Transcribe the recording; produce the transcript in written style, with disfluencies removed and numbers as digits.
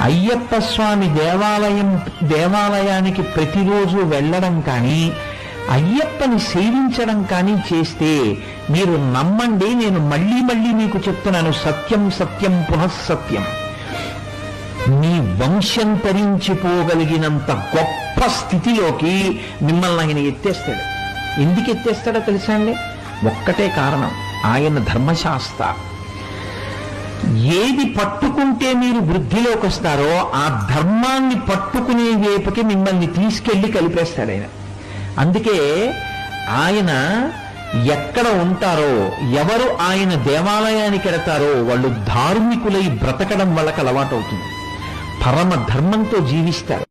అయ్యప్ప స్వామి దేవాలయానికి ప్రతిరోజు వెళ్ళడం కానీ అయ్యప్పని సేవించడం కానీ చేస్తే మీరు నమ్మండి, నేను మళ్ళీ మళ్ళీ మీకు చెప్తున్నాను, సత్యం సత్యం పునఃసత్యం, మీ వంశం తరించిపోగలిగినంత గొప్ప స్థితిలోకి మిమ్మల్ని ఆయన ఎత్తేస్తాడు. ఎందుకు ఎత్తేస్తాడో తెలుసా అండి? ఒక్కటే కారణం, ఆయన ధర్మశాస్త్ర. ఏది పట్టుకుంటే మీరు వృద్ధిలోకి వస్తారో ఆ ధర్మాన్ని పట్టుకునే వైపుకి మిమ్మల్ని తీసుకెళ్లి కలిపేస్తాడు ఆయన. అందుకే ఆయన ఎక్కడ ఉంటారో, ఎవరు ఆయన దేవాలయానికి వెళతారో వాళ్ళు ధార్మికులై బ్రతకడం వాళ్ళకి అలవాటు అవుతుంది, పరమ ధర్మంతో జీవిస్తారు.